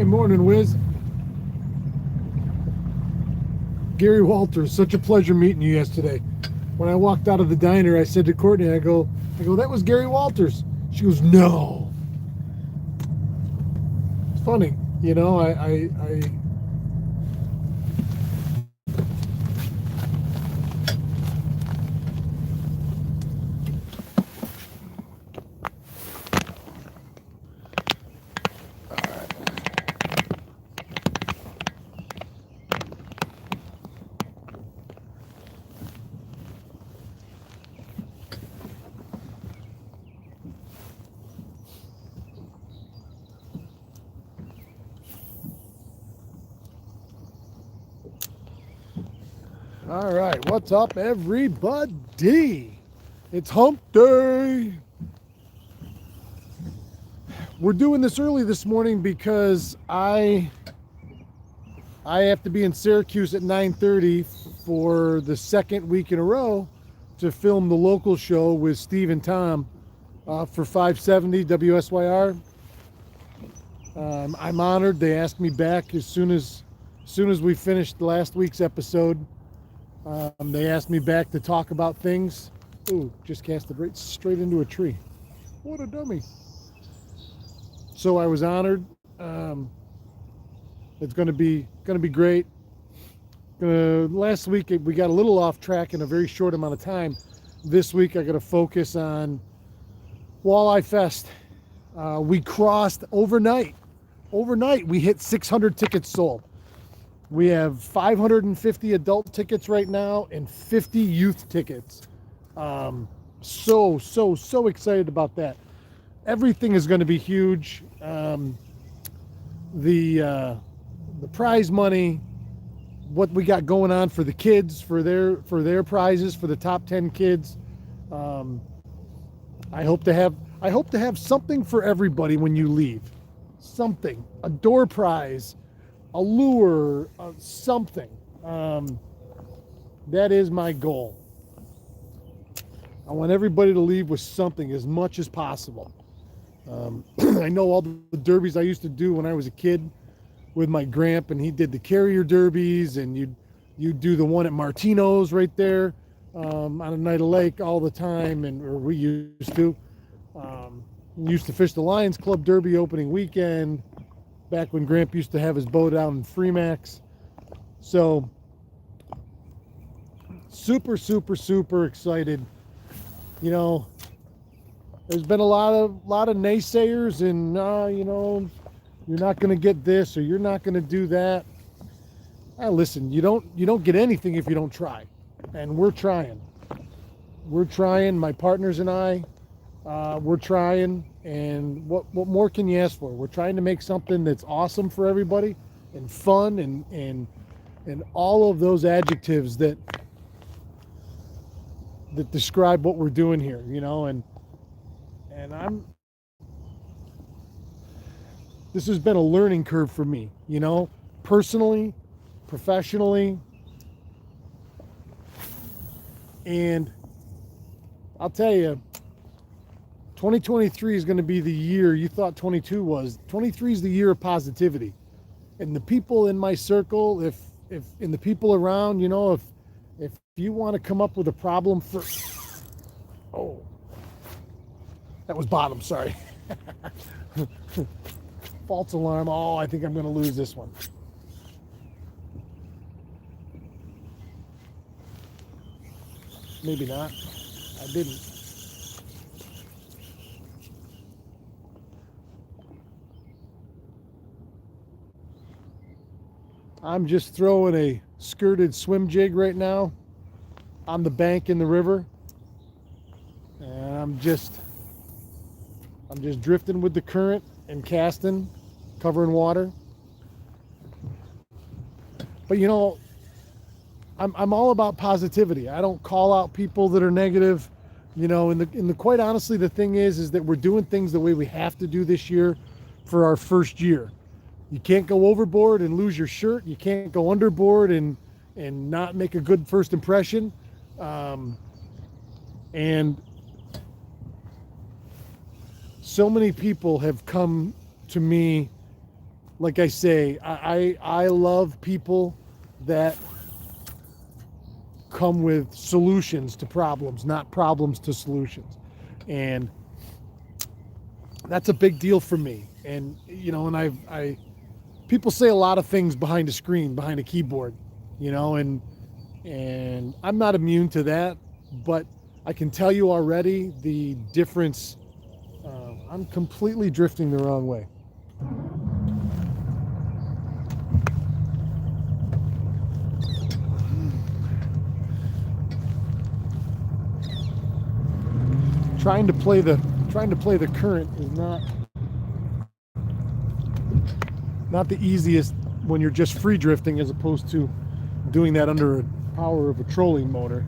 morning, Wiz. Gary Walters, such a pleasure meeting you yesterday. When I walked out of the diner, I said to Courtney, I go, that was Gary Walters. She goes, no. It's funny, I All right, what's up, everybody? It's hump day. We're doing this early this morning because I have to be in Syracuse at 9:30 for the second week in a row to film the local show with Steve and Tom for 570 WSYR. I'm honored. They asked me back as soon as we finished last week's episode. They asked me back to talk about things. Ooh, just cast it right straight into a tree. What a dummy. So I was honored. It's going to be great. Last week we got a little off track in a very short amount of time. This week I got to focus on Walleye Fest. We crossed overnight. Overnight we hit 600 tickets sold. We have 550 adult tickets right now and 50 youth tickets. So excited about that. Everything is going to be huge. The prize money, what we got going on for the kids, for their prizes, for the top 10 kids. I hope to have something for everybody when you leave. Something, a door prize, a lure, something. That is my goal. I want everybody to leave with something as much as possible. I know all the derbies I used to do when I was a kid with my grandpa, and he did the carrier derbies, and you'd do the one at Martino's right there on Oneida Lake all the time, or we used to. Used to fish the Lions Club Derby opening weekend back when Grandpa used to have his boat out in Freemax. So super excited. There's been a lot of naysayers, and you're not going to get this or you're not going to do that. Listen, you don't get anything if you don't try, and we're trying. My partners and I, we're trying, and what more can you ask for? We're trying to make something that's awesome for everybody and fun and all of those adjectives that describe what we're doing here, and this has been a learning curve for me, personally, professionally, and I'll tell you, 2023 is going to be the year you thought 22 was. 23 is the year of positivity. And the people in my circle, if and the people around, if you want to come up with a problem for, oh, that was bottom, sorry. False alarm. Oh, I think I'm going to lose this one. Maybe not. I didn't. I'm just throwing a skirted swim jig right now on the bank in the river. And I'm just drifting with the current and casting, covering water. But I'm all about positivity. I don't call out people that are negative. And quite honestly, the thing is that we're doing things the way we have to do this year for our first year. You can't go overboard and lose your shirt. You can't go underboard and not make a good first impression. And so many people have come to me like I say, I love people that come with solutions to problems, not problems to solutions. And that's a big deal for me. And, you know, and people say a lot of things behind a screen, behind a keyboard, you know, and I'm not immune to that, but I can tell you already the difference. I'm completely drifting the wrong way. Trying to play the current is not the easiest when you're just free drifting, as opposed to doing that under the power of a trolling motor.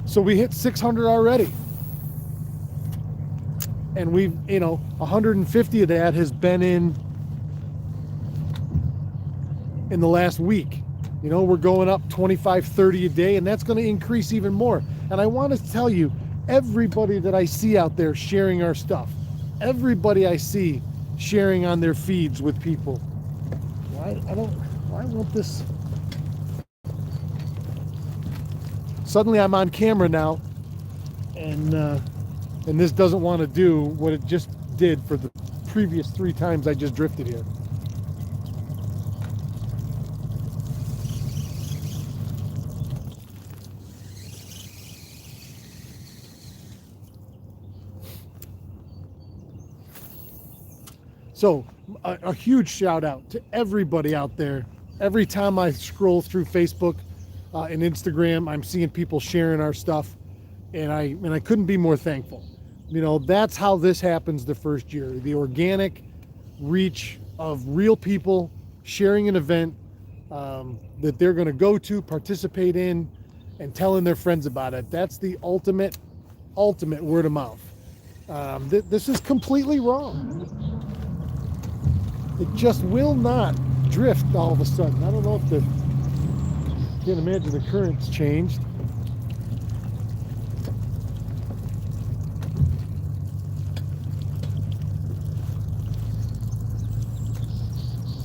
So we hit 600 already, and we've, you know, 150 of that has been in the last week. You know, we're going up 25, 30 a day, and that's going to increase even more. And I want to tell you, everybody that I see out there sharing our stuff, everybody I see sharing on their feeds with people. Why won't this? Suddenly I'm on camera now, and this doesn't want to do what it just did for the previous 3 times I just drifted here. So a huge shout out to everybody out there. Every time I scroll through Facebook and Instagram, I'm seeing people sharing our stuff, and I couldn't be more thankful. You know, that's how this happens the first year. The organic reach of real people sharing an event that they're going to go to, participate in, and telling their friends about it. That's the ultimate word of mouth. This is completely wrong. It just will not drift all of a sudden. I don't know if can't imagine the current's changed.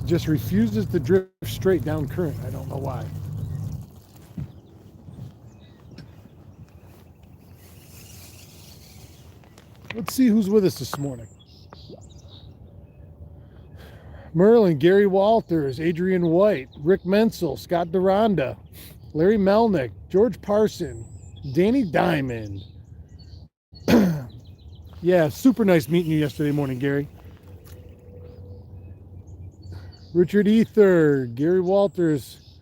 Just refuses to drift straight down current. I don't know why. Let's see who's with us this morning. Merlin, Gary Walters, Adrian White, Rick Menzel, Scott Duranda, Larry Melnick, George Parson, Danny Diamond. Yeah, super nice meeting you yesterday morning, Gary. Richard Ether, Gary Walters.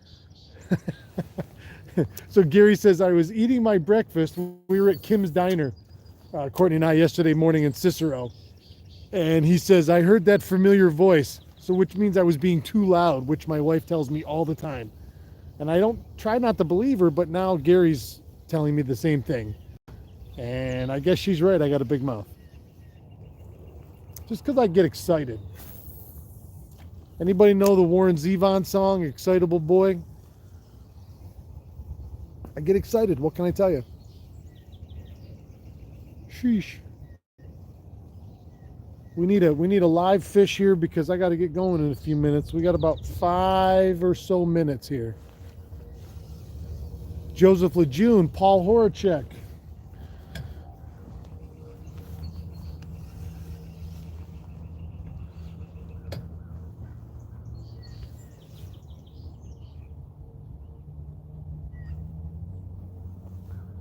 So Gary says, I was eating my breakfast. We were at Kim's Diner, Courtney and I, yesterday morning in Cicero. And he says, I heard that familiar voice. So which means I was being too loud, which my wife tells me all the time. And I don't try not to believe her, but now Gary's telling me the same thing. And I guess she's right. I got a big mouth. Just because I get excited. Anybody know the Warren Zevon song, Excitable Boy? I get excited. What can I tell you? Sheesh. We need a live fish here because I got to get going in a few minutes. We got about 5 or so minutes here. Joseph Lejeune, Paul Horacek.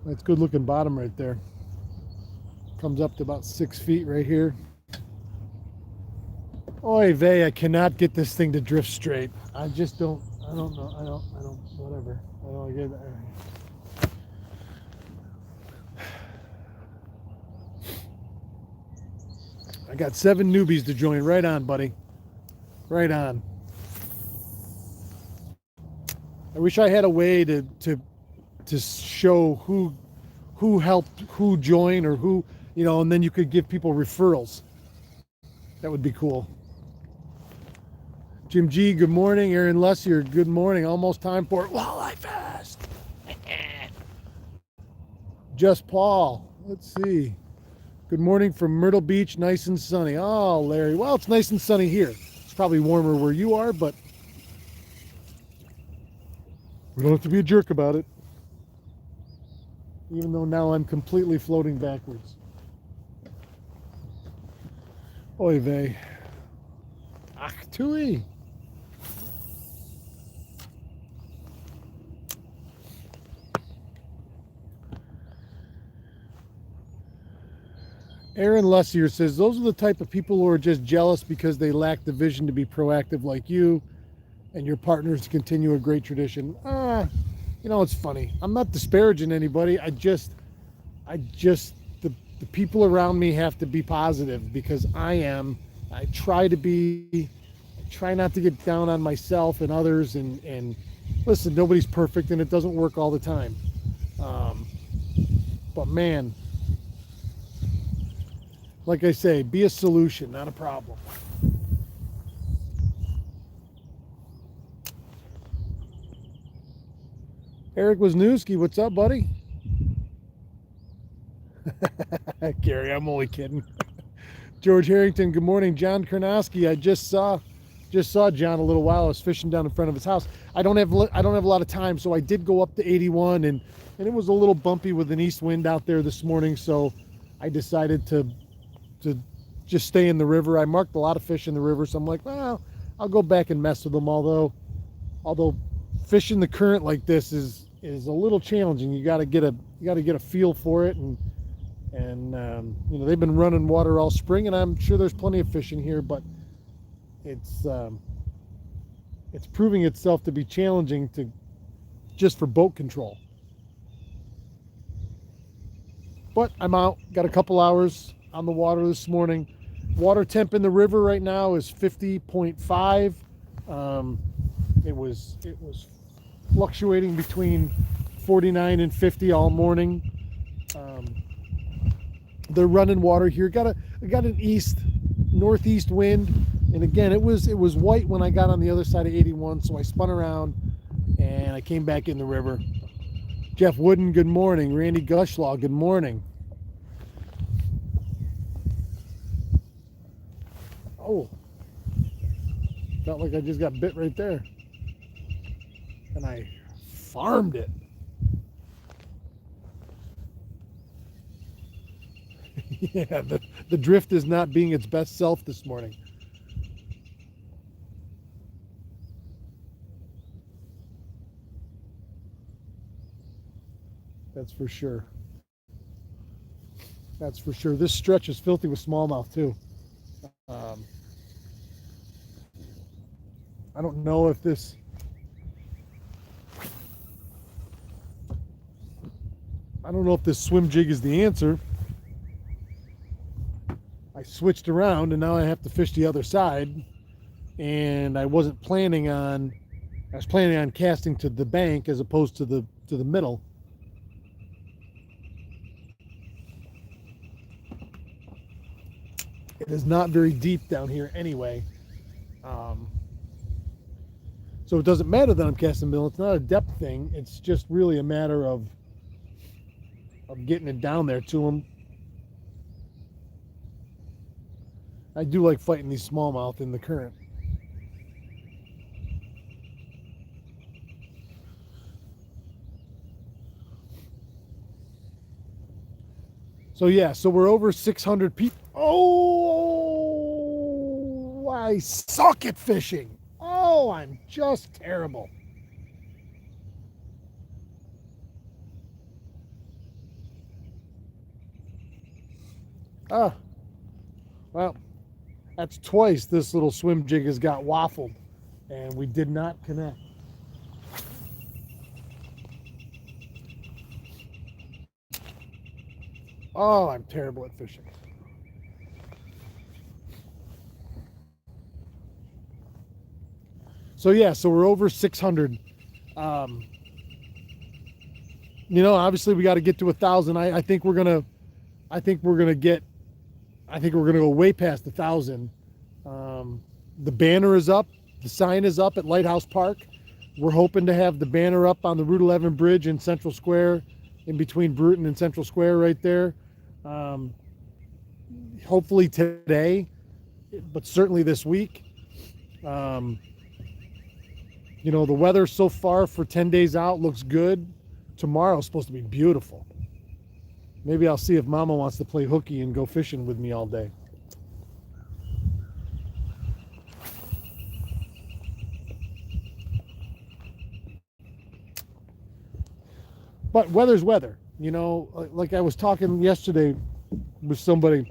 That's good looking bottom right there. Comes up to about 6 feet right here. Oy vey, I cannot get this thing to drift straight. I just don't, I don't know, whatever. I don't get it. I got 7 newbies to join. Right on, buddy. Right on. I wish I had a way to show who helped, who joined, or who, you know, and then you could give people referrals. That would be cool. Jim G, good morning. Aaron Lessier, good morning. Almost time for Walleye Fest. Just Paul. Let's see. Good morning from Myrtle Beach, nice and sunny. Oh, Larry. Well, it's nice and sunny here. It's probably warmer where you are, but we don't have to be a jerk about it. Even though now I'm completely floating backwards. Oy vey. Ach, tui. Aaron Lussier says, those are the type of people who are just jealous because they lack the vision to be proactive like you and your partners to continue a great tradition. It's funny. I'm not disparaging anybody. The people around me have to be positive because I try not to get down on myself and others and listen, nobody's perfect and it doesn't work all the time. But man, like I say, be a solution, not a problem. Eric Wisniewski, what's up, buddy? Gary, I'm only kidding. George Harrington, good morning. John Karnowski, I just saw John a little while. I was fishing down in front of his house. I don't have a lot of time, so I did go up to 81, and it was a little bumpy with an east wind out there this morning, so I decided to just stay in the river. I marked a lot of fish in the river, so I'm like, well, I'll go back and mess with them. Although fishing the current like this is a little challenging. You got to get a feel for it, and they've been running water all spring, and I'm sure there's plenty of fish in here, but it's proving itself to be challenging just for boat control. But I'm out, got a couple hours on the water this morning. Water temp in the river right now is 50.5. It was fluctuating between 49 and 50 all morning. They're running water here. I got an northeast wind, and again it was white when I got on the other side of 81, so I spun around and I came back in the river. Jeff Wooden, good morning. Randy Gushlaw, good morning. Oh, felt like I just got bit right there. And I farmed it. Yeah, the drift is not being its best self this morning. That's for sure. That's for sure. This stretch is filthy with smallmouth too. I don't know if this swim jig is the answer. I switched around and now I have to fish the other side, and I was planning on casting to the bank as opposed to the middle. It is not very deep down here anyway. So it doesn't matter that I'm casting middle. It's not a depth thing. It's just really a matter of getting it down there to them. I do like fighting these smallmouth in the current. So yeah, so we're over 600 people. Oh, I suck at fishing. Oh, I'm just terrible. Well, that's twice this little swim jig has got waffled, and we did not connect. Oh, I'm terrible at fishing. So yeah, so we're over 600. Obviously we got to get to 1,000. I think we're gonna go way past 1,000. The banner is up. The sign is up at Lighthouse Park. We're hoping to have the banner up on the Route 11 bridge in Central Square, in between Bruton and Central Square right there. Um, Hopefully today, but certainly this week. Um, the weather so far for 10 days out looks good. Tomorrow's supposed to be beautiful. Maybe I'll see if Mama wants to play hooky and go fishing with me all day. But weather's weather. Like I was talking yesterday with somebody,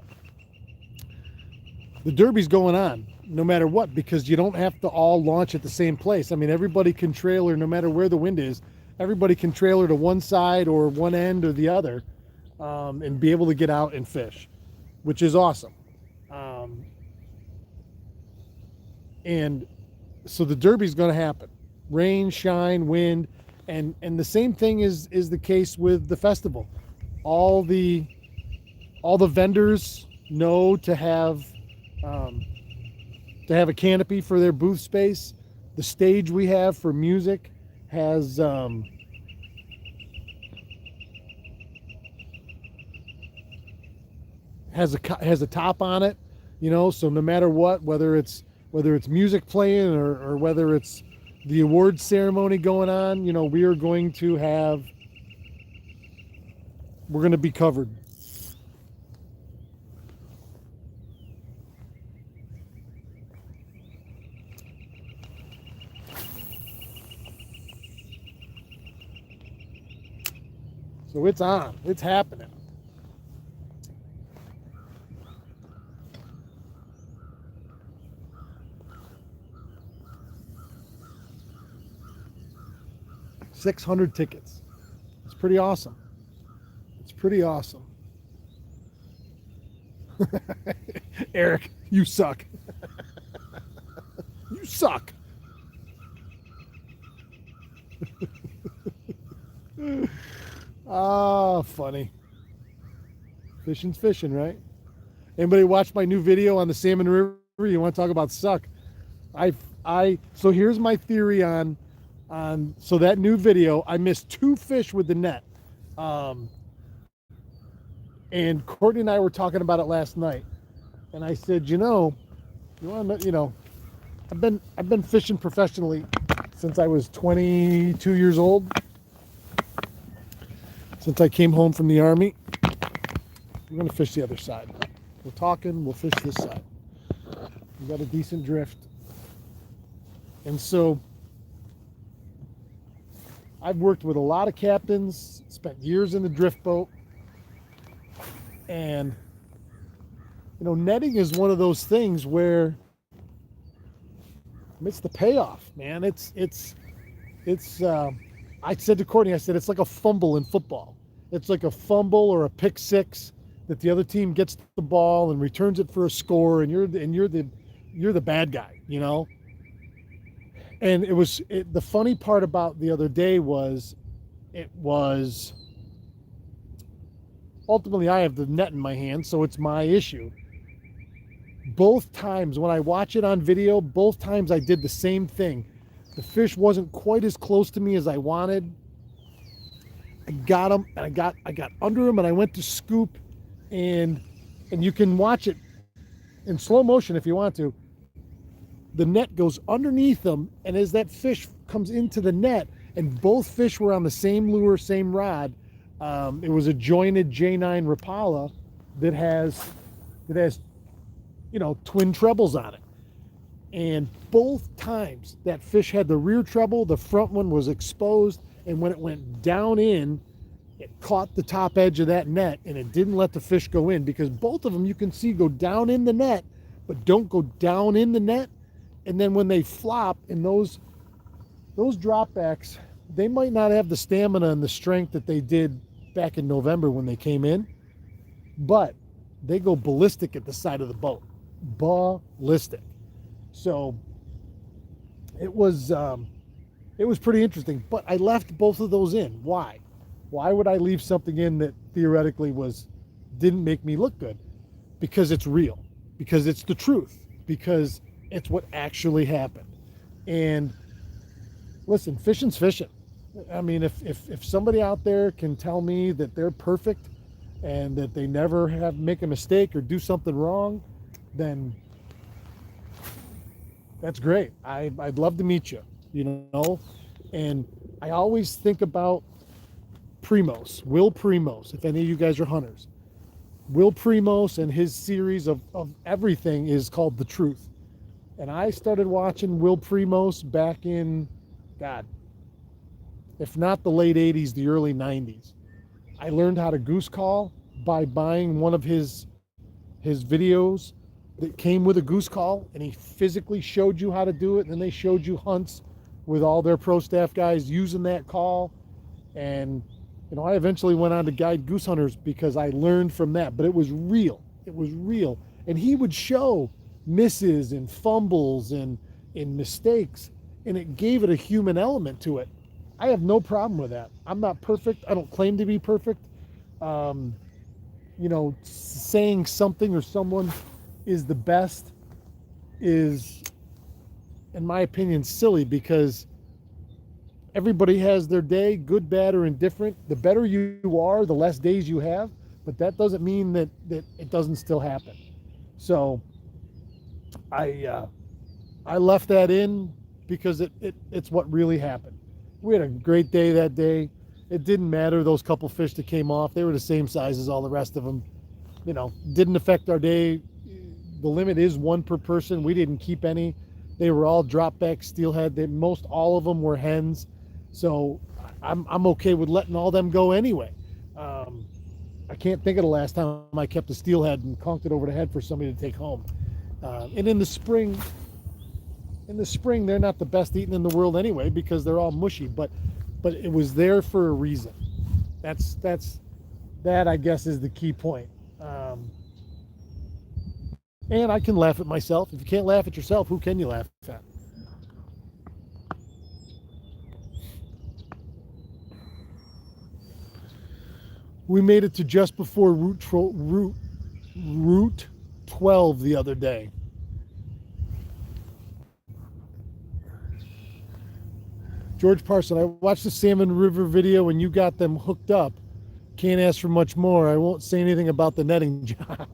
the Derby's going on no matter what, because you don't have to all launch at the same place. I mean, everybody can trailer no matter where the wind is. Everybody can trailer to one side or one end or the other, and be able to get out and fish, which is awesome. And so the Derby's going to happen. Rain, shine, wind, and the same thing is the case with the festival. All the vendors know to have a canopy for their booth space. The stage we have for music has a top on it, so no matter what, whether it's music playing or whether it's the awards ceremony going on, we're going to be covered. So it's on. It's happening. $600 tickets. It's pretty awesome. It's pretty awesome. Eric, you suck. You suck. Funny. Fishing's fishing, right? Anybody watch my new video on the Salmon River? You want to talk about suck? So here's my theory on so that new video, I missed 2 fish with the net. And Courtney and I were talking about it last night. And I said, I've been fishing professionally since I was 22 years old. Since I came home from the Army. We're going to fish the other side. We're talking, we'll fish this side. We got a decent drift. And so I've worked with a lot of captains, spent years in the drift boat. And netting is one of those things where it's the payoff, man. It's I said to Courtney, I said, it's like a fumble in football. It's like a fumble or a pick six that the other team gets the ball and returns it for a score, and you're the bad guy, And the funny part about the other day was, ultimately I have the net in my hand, so it's my issue. Both times when I watch it on video, both times I did the same thing. The fish wasn't quite as close to me as I wanted. I got him, and I got under him, and I went to scoop, and you can watch it in slow motion if you want to. The net goes underneath them, and as that fish comes into the net, and both fish were on the same lure, same rod. It was a jointed J9 Rapala that has twin trebles on it. And both times that fish had the rear treble, the front one was exposed, and when it went down in, it caught the top edge of that net, and it didn't let the fish go in, because both of them you can see go down in the net, but don't go down in the net. And then when they flop in those dropbacks, they might not have the stamina and the strength that they did back in November when they came in, but they go ballistic at the side of the boat. Ballistic. So it was pretty interesting, but I left both of those in. Why? Why would I leave something in that theoretically didn't make me look good? Because it's real, because it's the truth, because it's what actually happened. And listen, fishing's fishing. I mean, if somebody out there can tell me that they're perfect and that they never make a mistake or do something wrong, then that's great. I'd love to meet you, you know. And I always think about Will Primos, if any of you guys are hunters. Will Primos and his series of everything is called The Truth. And I started watching Will Primos back in, God, if not the late 80s, the early 90s. I learned how to goose call by buying one of his videos that came with a goose call, and he physically showed you how to do it, and then they showed you hunts with all their pro staff guys using that call. And you know, I eventually went on to guide goose hunters because I learned from that, but it was real. It was real. And he would show misses and fumbles and mistakes, and it gave it a human element to it. I have no problem with that. I'm not perfect. I don't claim to be perfect. You know, saying something or someone is the best is, in my opinion, silly, because everybody has their day, good, bad, or indifferent. The better you are, the less days you have, but that doesn't mean that it doesn't still happen. So I left that in because it's what really happened. We had a great day that day. It didn't matter, those couple fish that came off. They were the same size as all the rest of them. You know, didn't affect our day. The limit is one per person. We didn't keep any. They were all drop back steelhead. Most all of them were hens. So I'm okay with letting all them go anyway. I can't think of the last time I kept a steelhead and conked it over the head for somebody to take home. And in the spring, they're not the best eating in the world anyway because they're all mushy. But it was there for a reason. That I guess is the key point. And I can laugh at myself. If you can't laugh at yourself, who can you laugh at? We made it to just before Route 12 the other day. George Parson, I watched the Salmon River video and you got them hooked up. Can't ask for much more. I won't say anything about the netting job.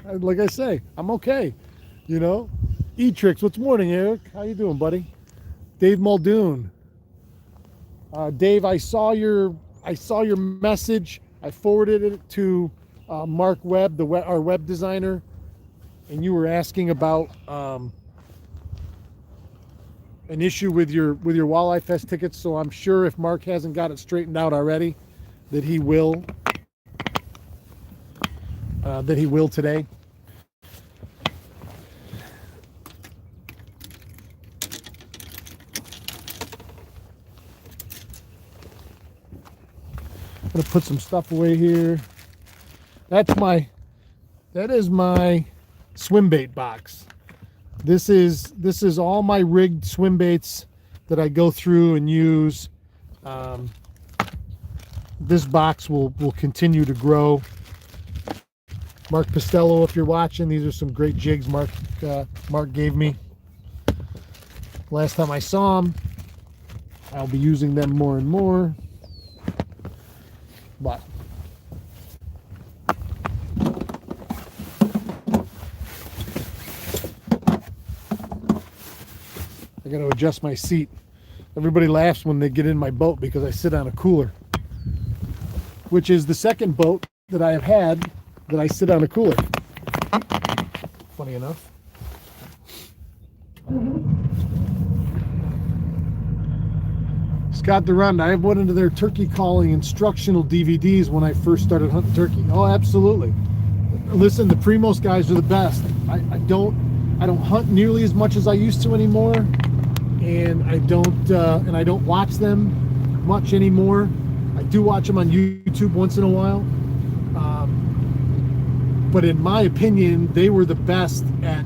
Like I say, I'm okay. You know? E-Tricks, what's morning, Eric? How you doing, buddy? Dave Muldoon. Dave, I saw your message. I forwarded it to Mark Webb, our web designer, and you were asking about an issue with your Walleye Fest tickets. So I'm sure if Mark hasn't got it straightened out already, that he will. Today. I'm gonna put some stuff away here. That is my swim bait box. This is all my rigged swim baits that I go through and use. This box will continue to grow. Mark Costello, if you're watching, these are some great jigs Mark gave me. Last time I saw him, I'll be using them more and more. But I got to adjust my seat. Everybody laughs when they get in my boat because I sit on a cooler, which is the second boat that I have had that I sit on a cooler. Funny enough. Scott Durand, I have one of their turkey calling instructional DVDs when I first started hunting turkey. Oh, absolutely. Listen, the Primos guys are the best. I don't hunt nearly as much as I used to anymore, and I don't watch them much anymore. I do watch them on YouTube once in a while. But in my opinion, they were the best at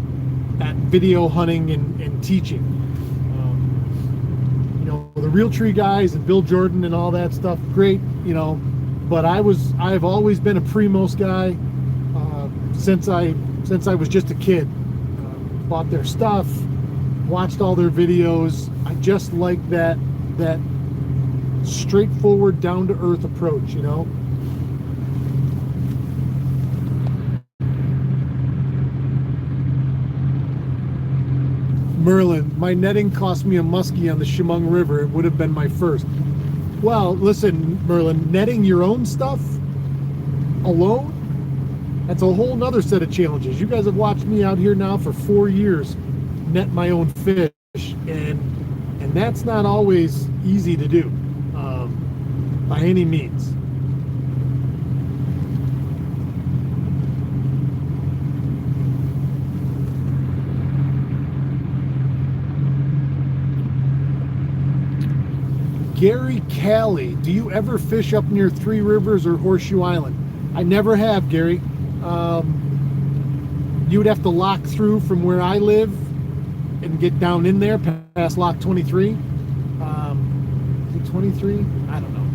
video hunting and teaching. You know, the Real Tree guys and Bill Jordan and all that stuff, great, you know. But I've always been a Primos guy since I was just a kid. Bought their stuff, watched all their videos. I just like that straightforward, down to earth approach, you know. Merlin, my netting cost me a muskie on the Chemung River. It would have been my first. Well, listen, Merlin, netting your own stuff alone, that's a whole nother set of challenges. You guys have watched me out here now for 4 years net my own fish, and that's not always easy to do by any means. Gary Callie, do you ever fish up near Three Rivers or Horseshoe Island? I never have, Gary. You would have to lock through from where I live and get down in there past lock 23. 23? I don't know.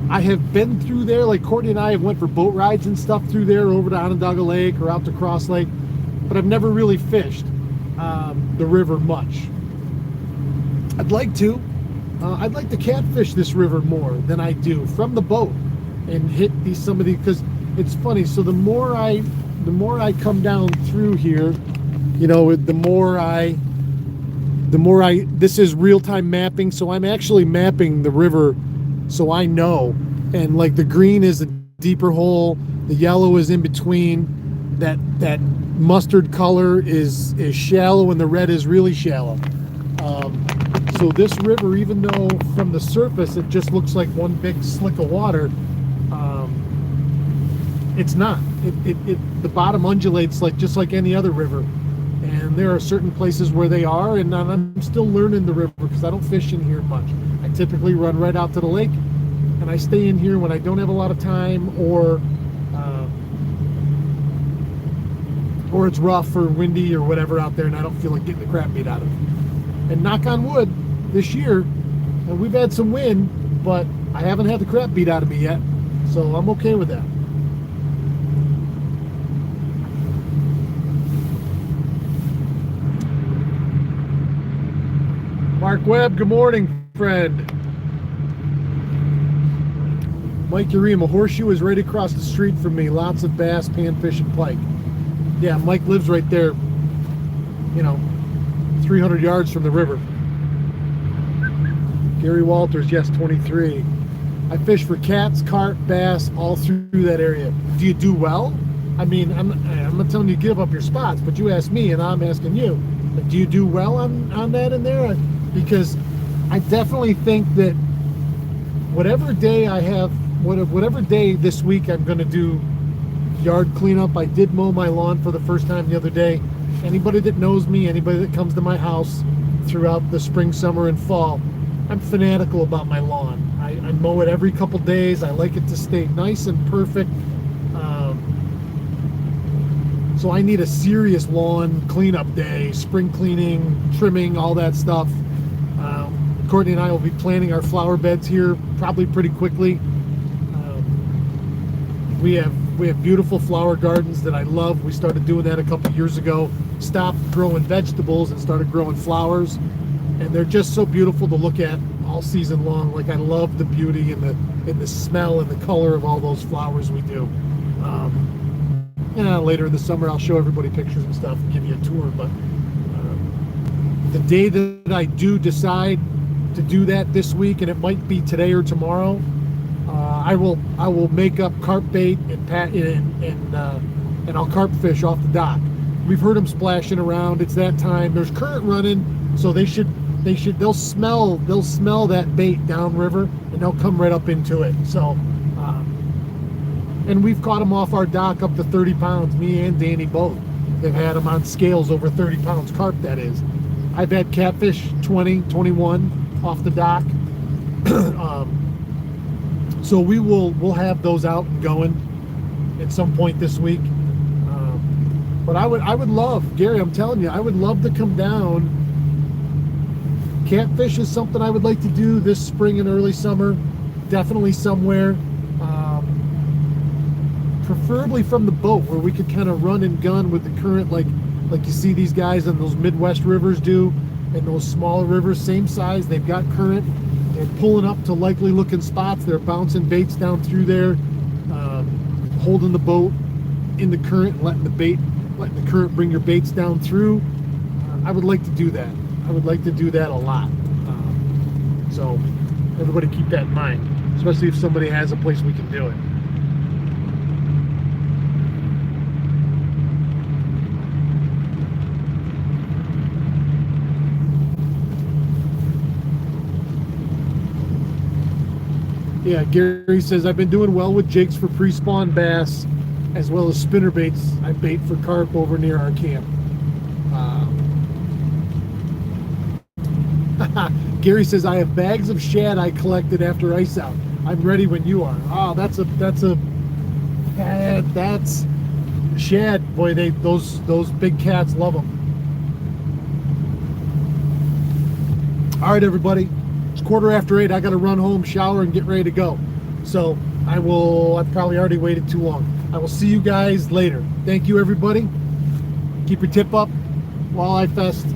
I have been through there, like Courtney and I have went for boat rides and stuff through there over to Onondaga Lake or out to Cross Lake, but I've never really fished the river much. I'd like to. I'd like to catfish this river more than I do from the boat and hit some of these, because it's funny. So the more I come down through here, you know, the more I this is real-time mapping, so I'm actually mapping the river so I know. And like the green is a deeper hole, the yellow is in between, that mustard color is shallow, and the red is really shallow. So this river, even though from the surface it just looks like one big slick of water, it's not. The bottom undulates just like any other river, and there are certain places where they are, and I'm still learning the river because I don't fish in here much. I typically run right out to the lake, and I stay in here when I don't have a lot of time, or it's rough or windy or whatever out there, and I don't feel like getting the crap beat out of me. And knock on wood, this year, and we've had some wind, but I haven't had the crap beat out of me yet, so I'm okay with that. Mark Webb, good morning, friend. Mike Urema, Horseshoe is right across the street from me. Lots of bass, panfish, and pike. Yeah, Mike lives right there, 300 yards from the river. Gary Walters, yes, 23. I fish for cats, carp, bass, all through that area. Do you do well? I mean, I'm not telling you to give up your spots, but you asked me and I'm asking you. Do you do well on that in there? Because I definitely think that whatever day I have, whatever day this week I'm going to do yard cleanup. I did mow my lawn for the first time the other day. Anybody that knows me, anybody that comes to my house throughout the spring, summer, and fall, I'm fanatical about my lawn. I mow it every couple days. I like it to stay nice and perfect. So I need a serious lawn cleanup day, spring cleaning, trimming, all that stuff. Courtney and I will be planting our flower beds here probably pretty quickly. We have beautiful flower gardens that I love. We started doing that a couple years ago. Stopped growing vegetables and started growing flowers, and they're just so beautiful to look at all season long. Like, I love the beauty and the smell and the color of all those flowers we do. Later in the summer I'll show everybody pictures and stuff and give you a tour. But the day that I do decide to do that this week, and it might be today or tomorrow, I will make up carp bait and I'll carp fish off the dock. We've heard them splashing around. It's that time. There's current running, so they'll smell that bait downriver, and they'll come right up into it. So, and we've caught them off our dock up to 30 pounds. Me and Danny both. They've had them on scales over 30 pounds carp. That is. I've had catfish 20, 21 off the dock. So we'll have those out and going at some point this week. But I would love, Gary, I'm telling you, I would love to come down. Catfish is something I would like to do this spring and early summer. Definitely somewhere. Preferably from the boat, where we could kind of run and gun with the current, like you see these guys in those Midwest rivers do, and those smaller rivers, same size. They've got current. They're pulling up to likely looking spots. They're bouncing baits down through there, holding the boat in the current, letting the current bring your baits down through. I would like to do that. I would like to do that a lot. So everybody keep that in mind, especially if somebody has a place we can do it. Yeah, Gary says, I've been doing well with jigs for pre-spawn bass, as well as spinner baits. I bait for carp over near our camp. Gary says, I have bags of shad I collected after ice out. I'm ready when you are. Oh, that's shad. Boy, those big cats love them. All right, everybody. It's 8:15. I got to run home, shower, and get ready to go. So I've probably already waited too long. I will see you guys later. Thank you, everybody. Keep your tip up. Walleye Fest.